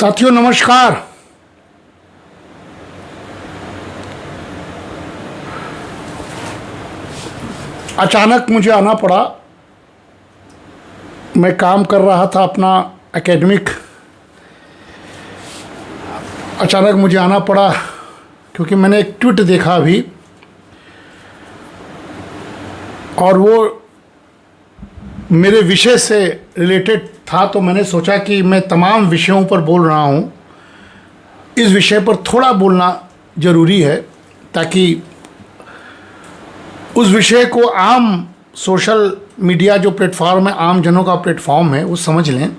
साथियों नमस्कार। अचानक मुझे आना पड़ा। मैं काम कर रहा था अपना एकेडमिक। अचानक मुझे आना पड़ा क्योंकि मैंने एक ट्वीट देखा अभी, और वो मेरे विषय से रिलेटेड था। तो मैंने सोचा कि मैं तमाम विषयों पर बोल रहा हूँ, इस विषय पर थोड़ा बोलना ज़रूरी है ताकि उस विषय को आम सोशल मीडिया जो प्लेटफॉर्म है, आम जनों का प्लेटफॉर्म है, वो समझ लें।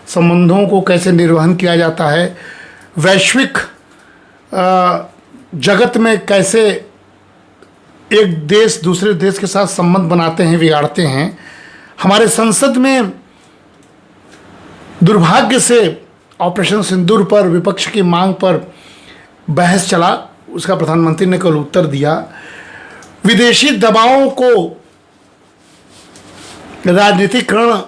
संबंधों को कैसे निर्वहन किया जाता है, वैश्विक जगत में कैसे एक देश दूसरे देश के साथ संबंध बनाते हैं, बिगाड़ते हैं। हमारे संसद में दुर्भाग्य से ऑपरेशन सिंदूर पर विपक्ष की मांग पर बहस चला, उसका प्रधानमंत्री ने कल उत्तर दिया। विदेशी दबावों को राजनीतिकरण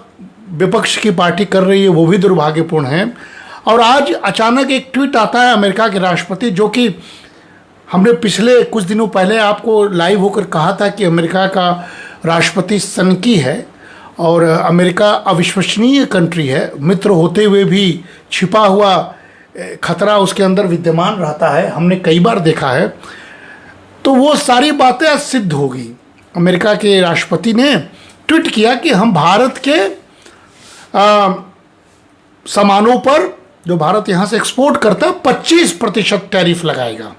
विपक्ष की पार्टी कर रही है, वो भी दुर्भाग्यपूर्ण है। और आज अचानक एक ट्वीट आता है अमेरिका के राष्ट्रपति, जो कि हमने पिछले कुछ दिनों पहले आपको लाइव होकर कहा था कि अमेरिका का राष्ट्रपति सनकी है और अमेरिका अविश्वसनीय कंट्री है। मित्र होते हुए भी छिपा हुआ खतरा उसके अंदर विद्यमान रहता है, हमने कई बार देखा है। तो वो सारी बातें आज सिद्ध होगी। अमेरिका के राष्ट्रपति ने ट्वीट किया कि हम भारत के सामानों पर, जो भारत यहाँ से एक्सपोर्ट करता है, 25% टैरिफ लगाएगा।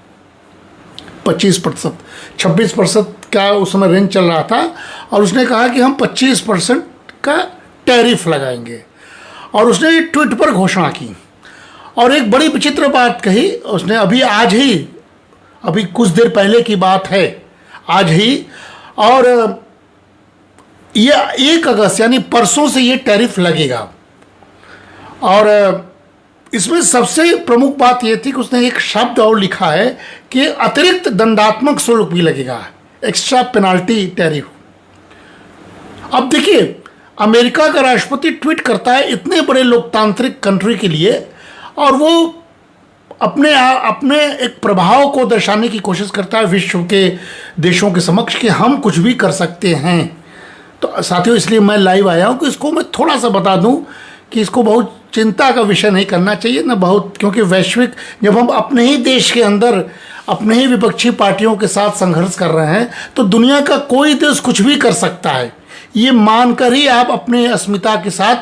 25%, 26% का उस समय रेंज चल रहा था, और उसने कहा कि हम 25% का टैरिफ लगाएंगे। और उसने ट्वीट पर घोषणा की और एक बड़ी विचित्र बात कही उसने। अभी कुछ देर पहले की बात है, आज ही, और ये 1 अगस्त यानी परसों से ये टैरिफ लगेगा। और इसमें सबसे प्रमुख बात ये थी कि उसने एक शब्द और लिखा है कि अतिरिक्त दंडात्मक शुल्क भी लगेगा, एक्स्ट्रा पेनाल्टी टैरिफ। अब देखिए, अमेरिका का राष्ट्रपति ट्वीट करता है इतने बड़े लोकतांत्रिक कंट्री के लिए, और वो अपने एक प्रभाव को दर्शाने की कोशिश करता है विश्व के देशों के समक्ष कि हम कुछ भी कर सकते हैं। तो साथियों, इसलिए मैं लाइव आया हूँ कि इसको मैं थोड़ा सा बता दूं कि इसको बहुत चिंता का विषय नहीं करना चाहिए ना बहुत, क्योंकि वैश्विक, जब हम अपने ही देश के अंदर अपने ही विपक्षी पार्टियों के साथ संघर्ष कर रहे हैं, तो दुनिया का कोई देश कुछ भी कर सकता है। ये मानकर ही आप अपने अस्मिता के साथ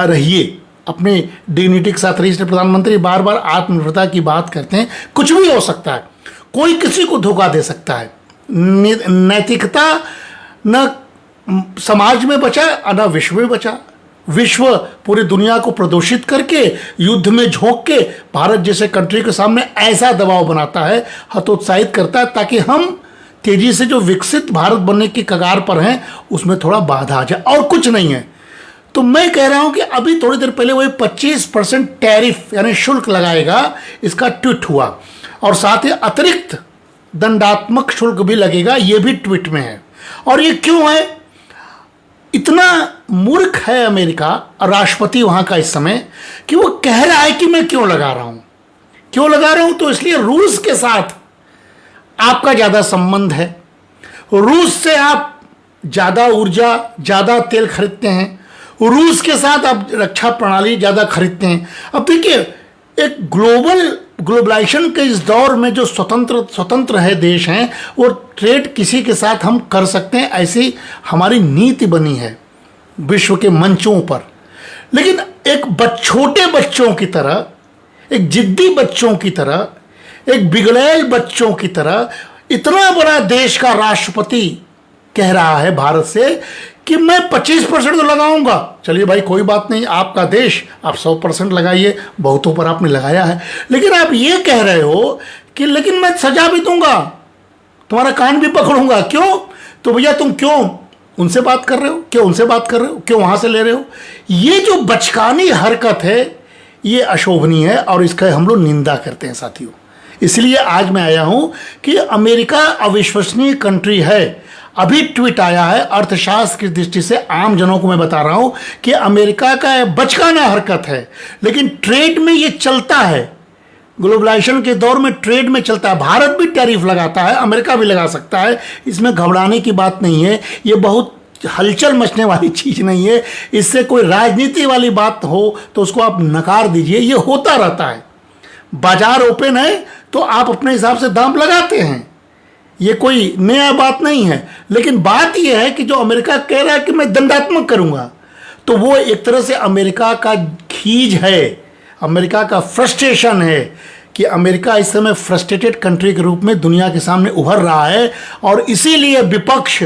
रहिए, अपने डिग्निटी के साथ रहिए। इसलिए प्रधानमंत्री बार बार आत्मनिर्भरता की बात करते हैं। कुछ भी हो सकता है, कोई किसी को धोखा दे सकता है। नैतिकता न समाज में बचा न विश्व में बचा। विश्व पूरी दुनिया को प्रदूषित करके, युद्ध में झोंक के भारत जैसे कंट्री के सामने ऐसा दबाव बनाता है, हतोत्साहित करता है, ताकि हम तेजी से जो विकसित भारत बनने की कगार पर हैं उसमें थोड़ा बाधा आ जाए, और कुछ नहीं है। तो मैं कह रहा हूं कि अभी थोड़ी देर पहले वही 25% टैरिफ यानी शुल्क लगाएगा, इसका ट्वीट हुआ, और साथ ही अतिरिक्त दंडात्मक शुल्क भी लगेगा, ये भी ट्वीट में है। और ये क्यों है? इतना मूर्ख है अमेरिका और राष्ट्रपति वहां का इस समय कि वो कह रहा है कि मैं क्यों लगा रहा हूं। तो इसलिए रूस के साथ आपका ज्यादा संबंध है, रूस से आप ज्यादा ऊर्जा, ज्यादा तेल खरीदते हैं, रूस के साथ आप रक्षा प्रणाली ज्यादा खरीदते हैं। अब देखिए, एक ग्लोबलाइजेशन के इस दौर में जो स्वतंत्र है देश हैं, वो ट्रेड किसी के साथ हम कर सकते हैं, ऐसी हमारी नीति बनी है विश्व के मंचों पर। लेकिन एक छोटे बच्चों की तरह, एक जिद्दी बच्चों की तरह, एक बिगड़ैल बच्चों की तरह इतना बड़ा देश का राष्ट्रपति कह रहा है भारत से कि मैं 25% तो लगाऊंगा। चलिए भाई, कोई बात नहीं, आपका देश, आप 100% लगाइए, बहुतों पर आपने लगाया है। लेकिन आप ये कह रहे हो कि लेकिन मैं सजा भी दूंगा, तुम्हारा कान भी पकड़ूंगा। क्यों? तो भैया तुम क्यों उनसे बात कर रहे हो, क्यों उनसे बात कर रहे हो, क्यों वहां से ले रहे हो? ये जो बचकानी हरकत है, ये अशोभनीय है और इसका हम लोग निंदा करते हैं साथियों। इसलिए आज मैं आया हूं कि अमेरिका अविश्वसनीय कंट्री है। अभी ट्वीट आया है अर्थशास्त्र की दृष्टि से, आम जनों को मैं बता रहा हूं कि अमेरिका का बचकाना हरकत है, लेकिन ट्रेड में ये चलता है। ग्लोबलाइजेशन के दौर में ट्रेड में चलता है। भारत भी टैरिफ लगाता है, अमेरिका भी लगा सकता है, इसमें घबराने की बात नहीं है। ये बहुत हलचल मचने वाली चीज़ नहीं है। इससे कोई राजनीति वाली बात हो तो उसको आप नकार दीजिए, ये होता रहता है। बाजार ओपन है तो आप अपने हिसाब से दाम लगाते हैं, ये कोई नया बात नहीं है। लेकिन बात यह है कि जो अमेरिका कह रहा है कि मैं दंडात्मक करूंगा, तो वो एक तरह से अमेरिका का खीज है, अमेरिका का फ्रस्ट्रेशन है कि अमेरिका इस समय फ्रस्ट्रेटेड कंट्री के रूप में दुनिया के सामने उभर रहा है। और इसीलिए विपक्ष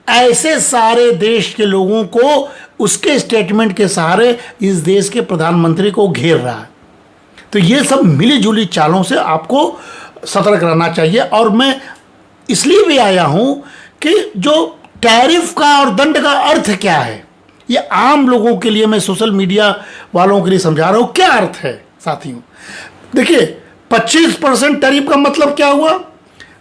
ऐसे सारे देश के लोगों को उसके स्टेटमेंट के सहारे इस देश के प्रधानमंत्री को घेर रहा है। तो ये सब मिली जुली चालों से आपको सतर्क रहना चाहिए। और मैं इसलिए भी आया हूं कि जो टैरिफ का और दंड का अर्थ क्या है, ये आम लोगों के लिए, मैं सोशल मीडिया वालों के लिए समझा रहा हूं क्या अर्थ है साथियों। देखिए 25% टैरिफ का मतलब क्या हुआ?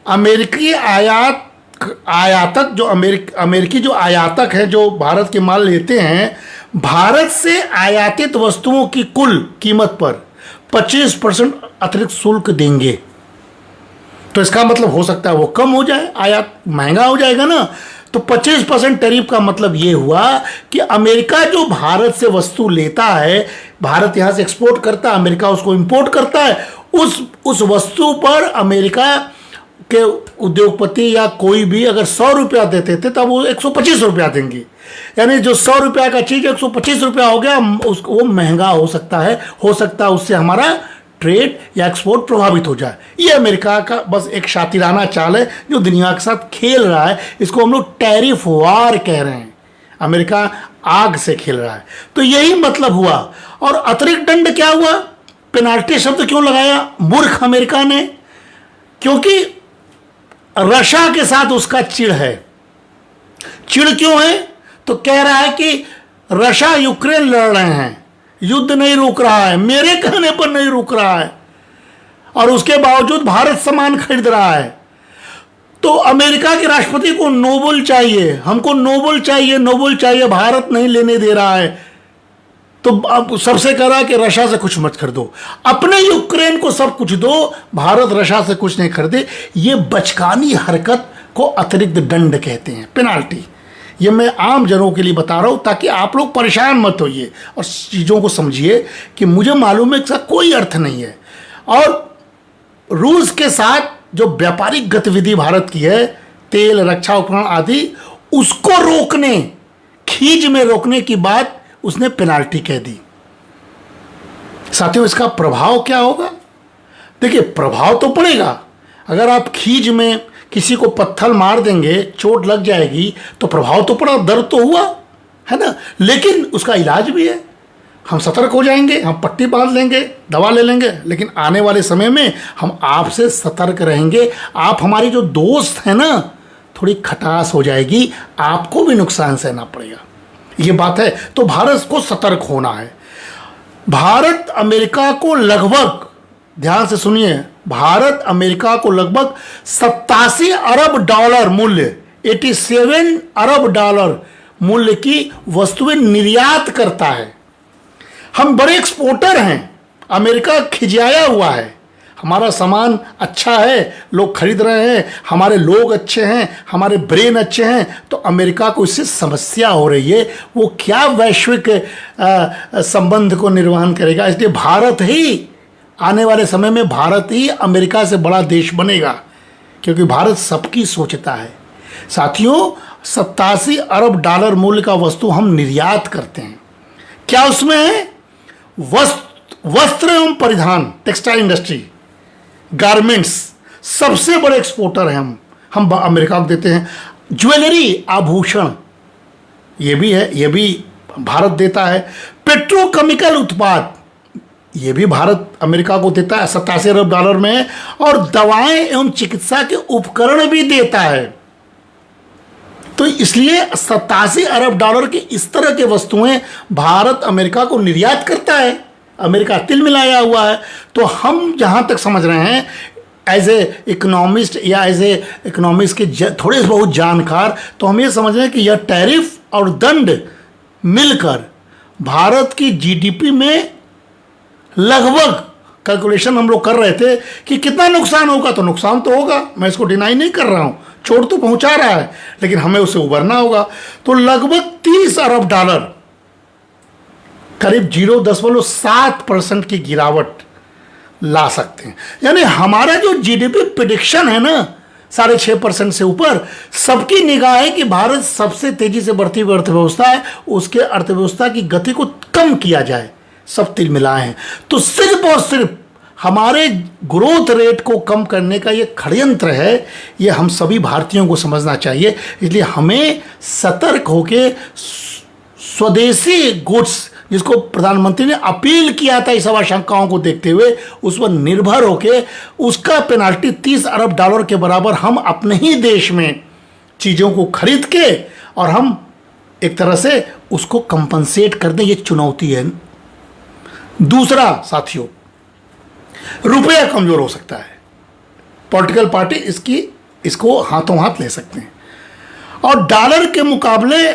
अमेरिकी आयातक जो अमेरिकी जो आयातक है, जो भारत के माल लेते हैं, भारत से आयातित वस्तुओं की कुल कीमत पर 25% अतिरिक्त शुल्क देंगे। तो इसका मतलब हो सकता है वो कम हो जाए, आयात महंगा हो जाएगा ना। तो 25% टैरिफ का मतलब ये हुआ कि अमेरिका जो भारत से वस्तु लेता है, भारत यहां से एक्सपोर्ट करता है, अमेरिका उसको इंपोर्ट करता है, उस वस्तु पर अमेरिका के उद्योगपति या कोई भी अगर 100 रुपया देते थे तब वो 125 रुपया देंगे। यानी जो 100 रुपया का चीज 125 रुपया हो गया, वो महंगा हो सकता है उससे हमारा ट्रेड या एक्सपोर्ट प्रभावित हो जाए। ये अमेरिका का बस एक शातिराना चाल है जो दुनिया के साथ खेल रहा है। इसको हम लोग टैरिफ वार कह रहे हैं। अमेरिका आग से खेल रहा है। तो यही मतलब हुआ। और अतिरिक्त दंड क्या हुआ? पेनाल्टी शब्द क्यों लगाया मूर्ख अमेरिका ने? क्योंकि रशिया के साथ उसका चिढ़ है। चिढ़ क्यों है? तो कह रहा है कि रशिया यूक्रेन लड़ रहे हैं, युद्ध नहीं रुक रहा है, मेरे कहने पर नहीं रुक रहा है, और उसके बावजूद भारत सामान खरीद रहा है। तो अमेरिका के राष्ट्रपति को नोबल चाहिए, हमको नोबल चाहिए, भारत नहीं लेने दे रहा है। तो अब सबसे कह रहा है कि रशिया से कुछ मत खरीदो, अपने यूक्रेन को सब कुछ दो, भारत रशिया से कुछ नहीं खरीदे। ये बचकानी हरकत को अतिरिक्त दंड कहते हैं, पेनाल्टी। ये मैं आम जनों के लिए बता रहा हूं ताकि आप लोग परेशान मत होइए और चीज़ों को समझिए कि मुझे मालूम है इसका कोई अर्थ नहीं है। और रूस के साथ जो व्यापारिक गतिविधि भारत की है, तेल, रक्षा उपकरण आदि, उसको रोकने, खींच में रोकने की बात उसने पेनाल्टी कह दी। साथियों, इसका प्रभाव क्या होगा? देखिए, प्रभाव तो पड़ेगा। अगर आप खींच में किसी को पत्थर मार देंगे, चोट लग जाएगी, तो प्रभाव तो पड़ा, दर्द तो हुआ है ना। लेकिन उसका इलाज भी है। हम सतर्क हो जाएंगे, हम पट्टी बांध लेंगे, दवा ले लेंगे, लेकिन आने वाले समय में हम आपसे सतर्क रहेंगे। आप हमारी जो दोस्त है ना, थोड़ी खटास हो जाएगी, आपको भी नुकसान सहना पड़ेगा। ये बात है। तो भारत को सतर्क होना है। भारत अमेरिका को लगभग, ध्यान से सुनिए, भारत अमेरिका को लगभग 87 अरब डॉलर मूल्य, 87 अरब डॉलर मूल्य की वस्तुएं निर्यात करता है। हम बड़े एक्सपोर्टर हैं। अमेरिका खिंचाया हुआ है, हमारा सामान अच्छा है, लोग खरीद रहे हैं, हमारे लोग अच्छे हैं, हमारे ब्रेन अच्छे हैं, तो अमेरिका को इससे समस्या हो रही है। वो क्या वैश्विक संबंध को निर्वहन करेगा? इसलिए भारत ही आने वाले समय में, भारत ही अमेरिका से बड़ा देश बनेगा, क्योंकि भारत सबकी सोचता है। साथियों, 87 अरब डॉलर मूल्य का वस्तु हम निर्यात करते हैं। क्या उसमें है? वस्त्र एवं परिधान, टेक्सटाइल इंडस्ट्री, गारमेंट्स, सबसे बड़े एक्सपोर्टर हैं हम अमेरिका को देते हैं। ज्वेलरी, आभूषण, ये भी है, ये भी भारत देता है। पेट्रोकेमिकल उत्पाद, ये भी भारत अमेरिका को देता है, 87 अरब डॉलर में है। और दवाएं एवं चिकित्सा के उपकरण भी देता है। तो इसलिए 87 अरब डॉलर की इस तरह के वस्तुएं भारत अमेरिका को निर्यात करता है। अमेरिका तिल मिलाया हुआ है। तो हम जहां तक समझ रहे हैं, एज ए इकोनॉमिस्ट या एज ए इकोनॉमिक्स के थोड़े से बहुत जानकार, तो हम ये समझ रहे हैं कि यह टैरिफ और दंड मिलकर भारत की जीडीपी में लगभग, कैलकुलेशन हम लोग कर रहे थे कि कितना नुकसान होगा, तो नुकसान तो होगा, मैं इसको डिनाई नहीं कर रहा हूँ, चोट तो पहुंचा रहा है, लेकिन हमें उसे उबरना होगा। तो लगभग 30 अरब डॉलर, करीब 0.7% की गिरावट ला सकते हैं। यानी हमारा जो जीडीपी प्रेडिक्शन है ना 6.5% से ऊपर, सबकी निगाह है कि भारत सबसे तेजी से बढ़ती हुई अर्थव्यवस्था है, उसके अर्थव्यवस्था की गति को कम किया जाए, सब तिल मिलाए हैं। तो सिर्फ और सिर्फ हमारे ग्रोथ रेट को कम करने का ये षड्यंत्र है, ये हम सभी भारतीयों को समझना चाहिए। इसलिए हमें सतर्क होकर स्वदेशी गुड्स, जिसको प्रधानमंत्री ने अपील किया था इस सब आशंकाओं को देखते हुए, उस पर निर्भर होकर उसका पेनाल्टी 30 अरब डॉलर के बराबर हम अपने ही देश में चीज़ों को खरीद के और हम एक तरह से उसको कंपनसेट कर दें, ये चुनौती है। दूसरा साथियों, रुपया कमजोर हो सकता है, पॉलिटिकल पार्टी इसको हाथों हाथ ले सकते हैं, और डॉलर के मुकाबले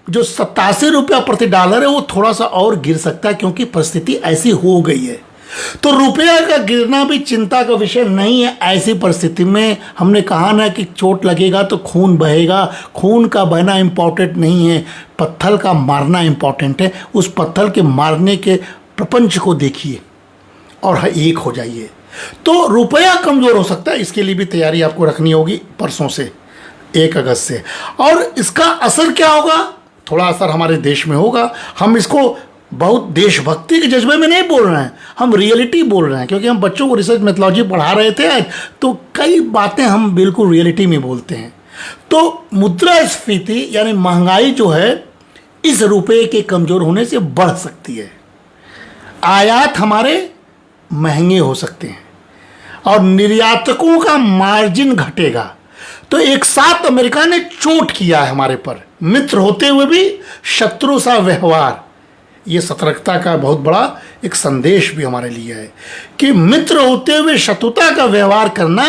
जो 87 रुपया प्रति डॉलर है वो थोड़ा सा और गिर सकता है, क्योंकि परिस्थिति ऐसी हो गई है। तो रुपया का गिरना भी चिंता का विषय नहीं है। ऐसी परिस्थिति में हमने कहा ना कि चोट लगेगा तो खून बहेगा, खून का बहना इम्पोर्टेंट नहीं है, पत्थर का मारना इम्पोर्टेंट है। उस पत्थर के मारने के प्रपंच को देखिए और एक हो जाइए। तो रुपया कमज़ोर हो सकता है, इसके लिए भी तैयारी आपको रखनी होगी परसों से, 1 अगस्त से। और इसका असर क्या होगा? थोड़ा असर हमारे देश में होगा। हम इसको बहुत देशभक्ति के जज्बे में नहीं बोल रहे हैं, हम रियलिटी बोल रहे हैं, क्योंकि हम बच्चों को रिसर्च मेथोलॉजी पढ़ा रहे थे आज, तो कई बातें हम बिल्कुल रियलिटी में बोलते हैं। तो मुद्रास्फीति यानी महंगाई जो है इस रुपये के कमज़ोर होने से बढ़ सकती है। आयात हमारे महंगे हो सकते हैं और निर्यातकों का मार्जिन घटेगा। तो एक साथ अमेरिका ने चोट किया है हमारे पर, मित्र होते हुए भी शत्रु सा व्यवहार। ये सतर्कता का बहुत बड़ा एक संदेश भी हमारे लिए है कि मित्र होते हुए शत्रुता का व्यवहार करना,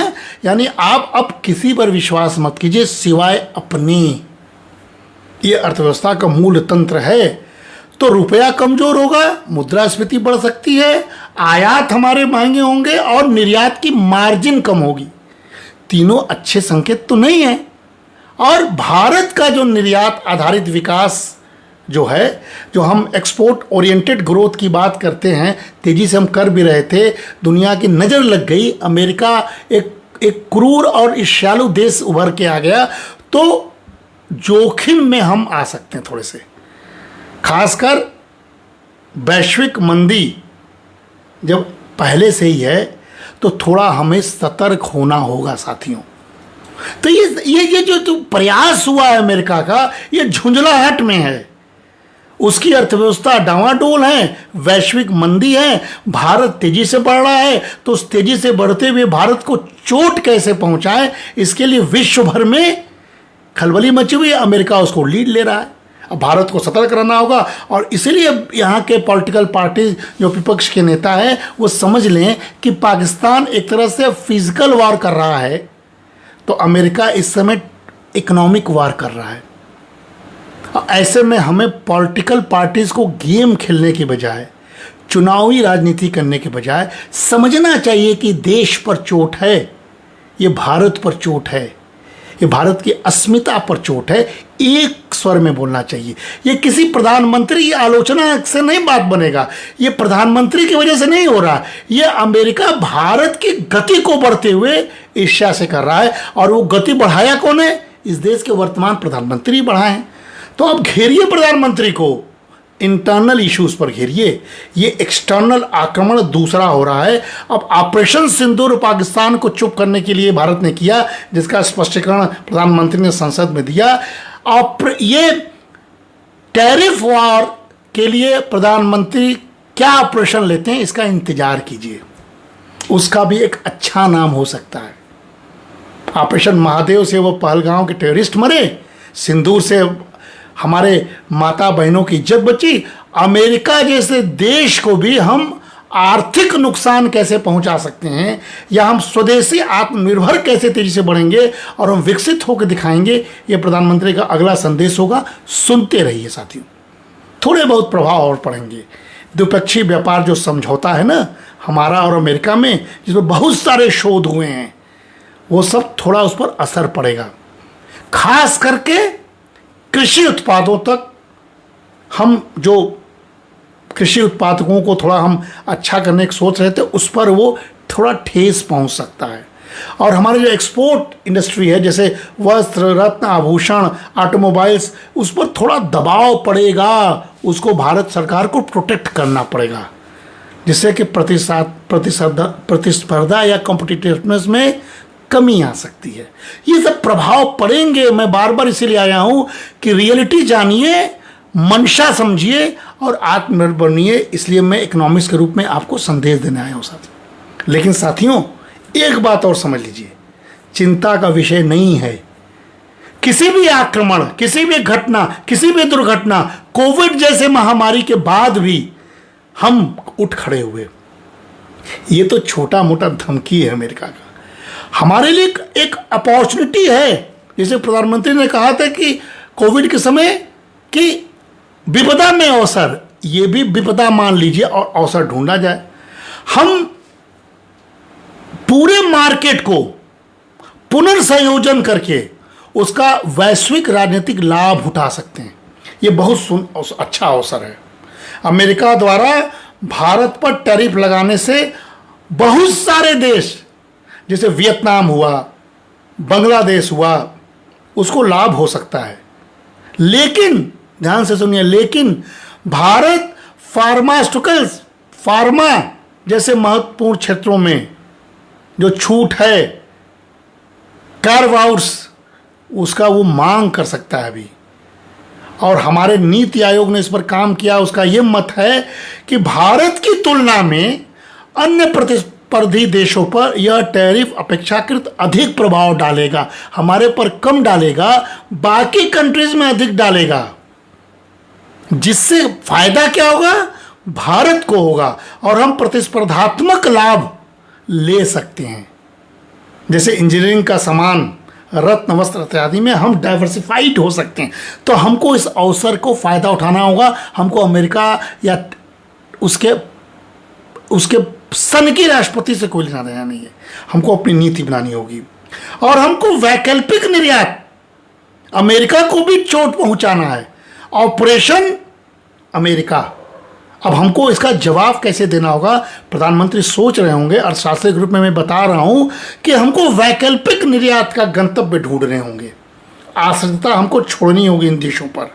यानी आप अब किसी पर विश्वास मत कीजिए सिवाय अपने। ये अर्थव्यवस्था का मूल तंत्र है। तो रुपया कमजोर होगा, मुद्रास्फीति बढ़ सकती है, आयात हमारे महंगे होंगे और निर्यात की मार्जिन कम होगी। तीनों अच्छे संकेत तो नहीं है। और भारत का जो निर्यात आधारित विकास जो है, जो हम एक्सपोर्ट ओरिएंटेड ग्रोथ की बात करते हैं, तेजी से हम कर भी रहे थे, दुनिया की नज़र लग गई, अमेरिका एक क्रूर और ईर्ष्यालु देश उभर के आ गया। तो जोखिम में हम आ सकते हैं थोड़े से, खासकर वैश्विक मंदी जब पहले से ही है, तो थोड़ा हमें सतर्क होना होगा साथियों। तो ये जो प्रयास हुआ है अमेरिका का, ये झुंझलाहट में है। उसकी अर्थव्यवस्था डावाडोल है, वैश्विक मंदी है, भारत तेजी से बढ़ रहा है। तो उस तेजी से बढ़ते हुए भारत को चोट कैसे पहुंचाए, इसके लिए विश्व भर में खलबली मची हुई है। अमेरिका उसको लीड ले रहा है। अब भारत को सतर्क रहना होगा। और इसीलिए यहाँ के पॉलिटिकल पार्टी जो विपक्ष के नेता हैं वो समझ लें कि पाकिस्तान एक तरह से फिजिकल वार कर रहा है, तो अमेरिका इस समय इकोनॉमिक वार कर रहा है। ऐसे में हमें पॉलिटिकल पार्टीज़ को गेम खेलने के बजाय, चुनावी राजनीति करने के बजाय समझना चाहिए कि देश पर चोट है, ये भारत पर चोट है, ये भारत की अस्मिता पर चोट है। एक स्वर में बोलना चाहिए। ये किसी प्रधानमंत्री की आलोचना से नहीं बात बनेगा, ये प्रधानमंत्री की वजह से नहीं हो रहा, ये अमेरिका भारत की गति को बढ़ते हुए ईर्ष्या से कर रहा है। और वो गति बढ़ाया कौन है? इस देश के वर्तमान प्रधानमंत्री बढ़ाए हैं। तो अब घेरिए प्रधानमंत्री को, इंटरनल इश्यूज पर घेरिए। ये एक्सटर्नल आक्रमण दूसरा हो रहा है। अब ऑपरेशन सिंदूर पाकिस्तान को चुप करने के लिए भारत ने किया, जिसका स्पष्टीकरण प्रधानमंत्री ने संसद में दिया। और ये टैरिफ वॉर के लिए प्रधानमंत्री क्या ऑपरेशन लेते हैं, इसका इंतजार कीजिए। उसका भी एक अच्छा नाम हो सकता है। ऑपरेशन महादेव से वो पहलगांव के टेररिस्ट मरे, सिंदूर से हमारे माता बहनों की इज्जत बची। अमेरिका जैसे देश को भी हम आर्थिक नुकसान कैसे पहुंचा सकते हैं, या हम स्वदेशी आत्मनिर्भर कैसे तेजी से बढ़ेंगे और हम विकसित होकर दिखाएंगे, ये प्रधानमंत्री का अगला संदेश होगा। सुनते रहिए साथियों, थोड़े बहुत प्रभाव और पड़ेंगे। द्विपक्षीय व्यापार जो समझौता है ना हमारा और अमेरिका में, जिसमें बहुत सारे शोध हुए हैं, वो सब थोड़ा उस पर असर पड़ेगा। खास करके कृषि उत्पादों तक, हम जो कृषि उत्पादकों को थोड़ा हम अच्छा करने की सोच रहे थे, उस पर वो थोड़ा ठेस पहुंच सकता है। और हमारे जो एक्सपोर्ट इंडस्ट्री है, जैसे वस्त्र, रत्न, आभूषण, ऑटोमोबाइल्स, उस पर थोड़ा दबाव पड़ेगा। उसको भारत सरकार को प्रोटेक्ट करना पड़ेगा, जिससे कि प्रतिस्पर्धा या कॉम्पिटिटिवनेस में कमी आ सकती है। ये सब प्रभाव पड़ेंगे। मैं बार बार इसीलिए आया हूं कि रियलिटी जानिए, मंशा समझिए और आत्मनिर्भर बनिए। इसलिए मैं इकोनॉमिक्स के रूप में आपको संदेश देने आया हूं साथियों। लेकिन साथियों, एक बात और समझ लीजिए, चिंता का विषय नहीं है। किसी भी आक्रमण, किसी भी घटना, किसी भी दुर्घटना, कोविड जैसे महामारी के बाद भी हम उठ खड़े हुए। ये तो छोटा मोटा धमकी है अमेरिका का, हमारे लिए एक अपॉर्चुनिटी है। जैसे प्रधानमंत्री ने कहा था कि कोविड के समय कि विपदा में अवसर, ये भी विपदा मान लीजिए और अवसर ढूंढा जाए। हम पूरे मार्केट को पुनर्संयोजन करके उसका वैश्विक राजनीतिक लाभ उठा सकते हैं। ये बहुत अच्छा अवसर है। अमेरिका द्वारा भारत पर टैरिफ लगाने से बहुत सारे देश, जैसे वियतनाम हुआ, बांग्लादेश हुआ, उसको लाभ हो सकता है। लेकिन ध्यान से सुनिए, लेकिन भारत फार्मास्यूटिकल्स, फार्मा जैसे महत्वपूर्ण क्षेत्रों में जो छूट है, कार्व आउट्स, उसका वो मांग कर सकता है अभी। और हमारे नीति आयोग ने इस पर काम किया। उसका ये मत है कि भारत की तुलना में अन्य प्रतिस्पर्धी देशों पर यह टैरिफ अपेक्षाकृत अधिक प्रभाव डालेगा। हमारे पर कम डालेगा, बाकी कंट्रीज में अधिक डालेगा। जिससे फायदा क्या होगा? भारत को होगा और हम प्रतिस्पर्धात्मक लाभ ले सकते हैं। जैसे इंजीनियरिंग का सामान, रत्न, वस्त्र इत्यादि में हम डाइवर्सिफाइड हो सकते हैं। तो हमको इस अवसर को फ़ायदा उठाना होगा। हमको अमेरिका या उसके सन की राष्ट्रपति से कोई लेना देना नहीं है। हमको अपनी नीति बनानी होगी और हमको वैकल्पिक निर्यात, अमेरिका को भी चोट पहुंचाना है। Operation America. अब हमको इसका जवाब कैसे देना होगा? प्रधानमंत्री सोच रहे होंगे। अर्थशास्त्री के रूप में मैं बता रहा हूं कि हमको वैकल्पिक निर्यात का गंतव्य ढूंढने होंगे। आश्रितता हमको छोड़नी होगी इन देशों पर,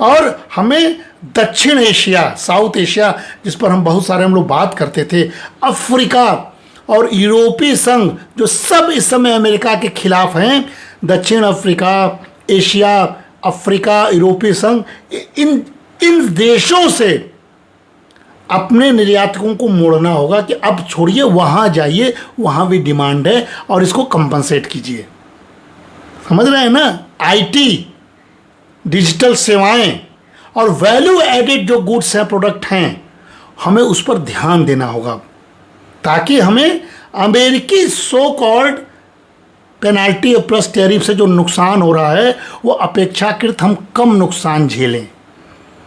और हमें दक्षिण एशिया, साउथ एशिया, जिस पर हम बहुत सारे लोग बात करते थे, अफ्रीका और यूरोपीय संघ, जो सब इस समय अमेरिका के खिलाफ हैं, दक्षिण अफ्रीका, एशिया, अफ्रीका, यूरोपीय संघ, इन देशों से अपने निर्यातकों को मोड़ना होगा कि अब छोड़िए, वहाँ जाइए, वहाँ भी डिमांड है और इसको कंपनसेट कीजिए। समझ रहे हैं ना? आईटी, डिजिटल सेवाएं और वैल्यू एडेड जो गुड्स हैं, प्रोडक्ट हैं, हमें उस पर ध्यान देना होगा ताकि हमें अमेरिकी so called penalty plus tariff से जो नुकसान हो रहा है वो अपेक्षाकृत हम कम नुकसान झेलें।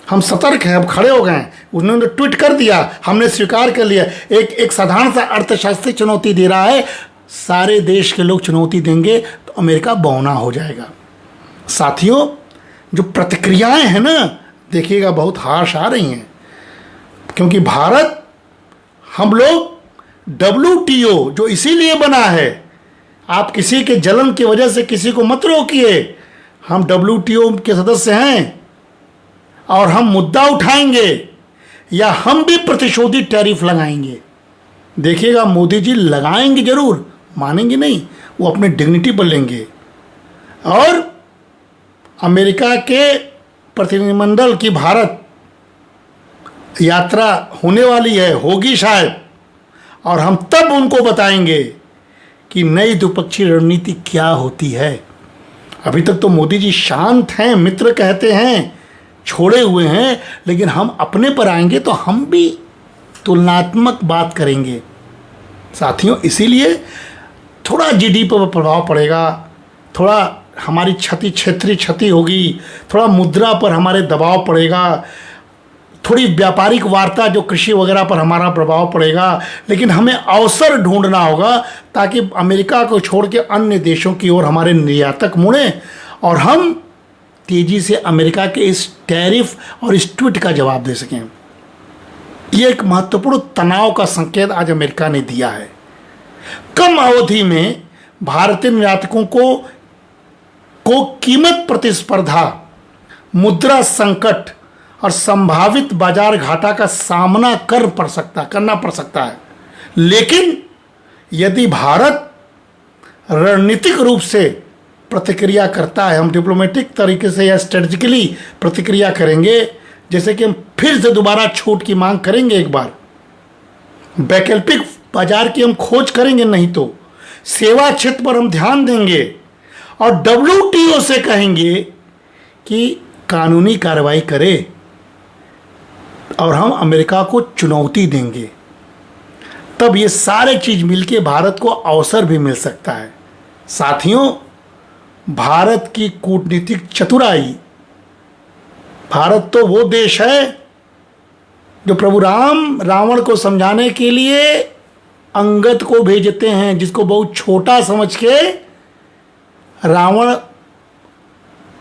हम सतर्क हैं, अब खड़े हो गए हैं। उन्होंने ट्वीट कर दिया, हमने स्वीकार कर लिया। एक साधारण सा अर्थशास्त्री चुनौती दे रहा है, सारे देश के लोग चुनौती देंगे तो अमेरिका बौना हो जाएगा। साथियों, जो प्रतिक्रियाएं हैं ना, देखिएगा बहुत हार्श आ रही हैं, क्योंकि भारत, हम लोग WTO जो इसीलिए बना है, आप किसी के जलन की वजह से किसी को मत रोकिए। हम WTO के सदस्य हैं और हम मुद्दा उठाएंगे या हम भी प्रतिशोधी टैरिफ लगाएंगे। देखिएगा मोदी जी लगाएंगे जरूर, मानेंगे नहीं, वो अपने डिग्निटी पर लेंगे। और अमेरिका के प्रतिनिधिमंडल की भारत यात्रा होने वाली है, होगी शायद, और हम तब उनको बताएंगे कि नई द्विपक्षीय रणनीति क्या होती है। अभी तक तो मोदी जी शांत हैं, मित्र कहते हैं, छोड़े हुए हैं, लेकिन हम अपने पर आएंगे तो हम भी तुलनात्मक बात करेंगे साथियों। इसीलिए थोड़ा जीडीपी पर प्रभाव पड़ेगा, थोड़ा हमारी क्षेत्रीय क्षति होगी, थोड़ा मुद्रा पर हमारे दबाव पड़ेगा, थोड़ी व्यापारिक वार्ता जो कृषि वगैरह पर हमारा प्रभाव पड़ेगा, लेकिन हमें अवसर ढूंढना होगा ताकि अमेरिका को छोड़ के अन्य देशों की ओर हमारे निर्यातक मुड़ें और हम तेज़ी से अमेरिका के इस टैरिफ और इस ट्वीट का जवाब दे सकें। ये एक महत्वपूर्ण तनाव का संकेत आज अमेरिका ने दिया है। कम अवधि में भारतीय निर्यातकों को कीमत प्रतिस्पर्धा, मुद्रा संकट और संभावित बाजार घाटा का सामना करना पड़ सकता है। लेकिन यदि भारत रणनीतिक रूप से प्रतिक्रिया करता है, हम डिप्लोमेटिक तरीके से या स्ट्रेटजिकली प्रतिक्रिया करेंगे, जैसे कि हम फिर से दोबारा छूट की मांग करेंगे, एक बार वैकल्पिक बाजार की हम खोज करेंगे, नहीं तो सेवा क्षेत्र पर हम ध्यान देंगे और WTO से कहेंगे कि कानूनी कार्रवाई करे और हम अमेरिका को चुनौती देंगे, तब ये सारे चीज़ मिलके भारत को अवसर भी मिल सकता है। साथियों, भारत की कूटनीतिक चतुराई, भारत तो वो देश है जो प्रभु राम रावण को समझाने के लिए अंगद को भेजते हैं, जिसको बहुत छोटा समझ के रावण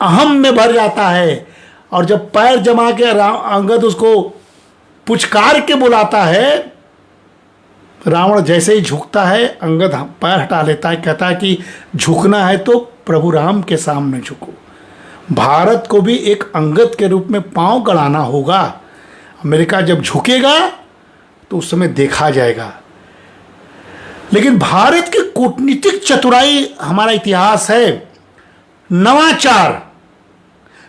अहम में भर जाता है, और जब पैर जमा के अंगद उसको पुचकार के बुलाता है, रावण जैसे ही झुकता है अंगद पैर हटा लेता है, कहता है कि झुकना है तो प्रभु राम के सामने झुको। भारत को भी एक अंगद के रूप में पांव गड़ाना होगा। अमेरिका जब झुकेगा तो उस समय देखा जाएगा। लेकिन भारत की कूटनीतिक चतुराई, हमारा इतिहास है, नवाचार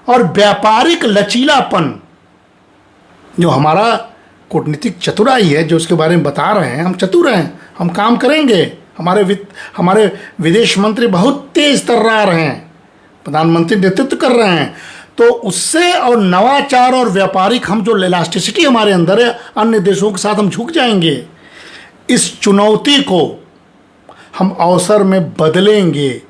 और व्यापारिक लचीलापन, जो हमारा कूटनीतिक चतुराई है, जो उसके बारे में बता रहे हैं, हम चतुर हैं, हम काम करेंगे। हमारे विदेश मंत्री बहुत तेज तर्रार हैं, प्रधानमंत्री नेतृत्व कर रहे हैं, तो उससे और नवाचार और व्यापारिक हम जो इलास्टिसिटी हमारे अंदर है, अन्य देशों के साथ हम झुक जाएंगे। इस चुनौती को हम अवसर में बदलेंगे,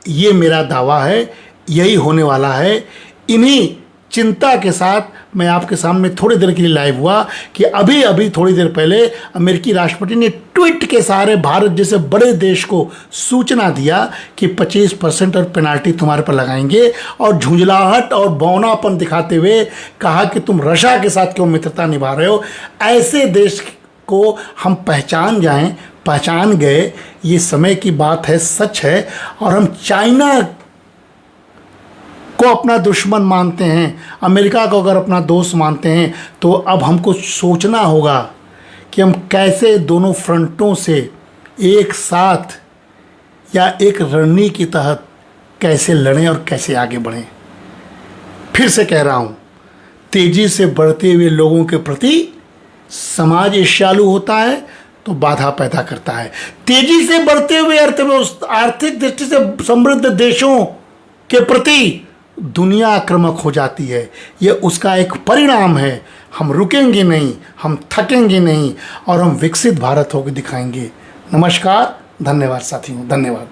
ये मेरा दावा है, यही होने वाला है। इन्हीं चिंता के साथ मैं आपके सामने थोड़ी देर के लिए लाइव हुआ कि अभी थोड़ी देर पहले अमेरिकी राष्ट्रपति ने ट्वीट के सहारे भारत जैसे बड़े देश को सूचना दिया कि 25% और पेनाल्टी तुम्हारे पर लगाएंगे, और झुंझलाहट और बौनापन दिखाते हुए कहा कि तुम रशिया के साथ क्यों मित्रता निभा रहे हो। ऐसे देश को हम पहचान गए, ये समय की बात है, सच है। और हम चाइना को अपना दुश्मन मानते हैं, अमेरिका को अगर अपना दोस्त मानते हैं, तो अब हमको सोचना होगा कि हम कैसे दोनों फ्रंटों से एक साथ या एक रणनीति के तहत कैसे लड़ें और कैसे आगे बढ़ें। फिर से कह रहा हूँ, तेज़ी से बढ़ते हुए लोगों के प्रति समाज ईर्ष्यालु होता है तो बाधा पैदा करता है। तेज़ी से बढ़ते हुए आर्थिक दृष्टि से समृद्ध देशों के प्रति दुनिया आक्रामक हो जाती है। ये उसका एक परिणाम है। हम रुकेंगे नहीं, हम थकेंगे नहीं, और हम विकसित भारत होकर दिखाएंगे। नमस्कार, धन्यवाद साथियों, धन्यवाद।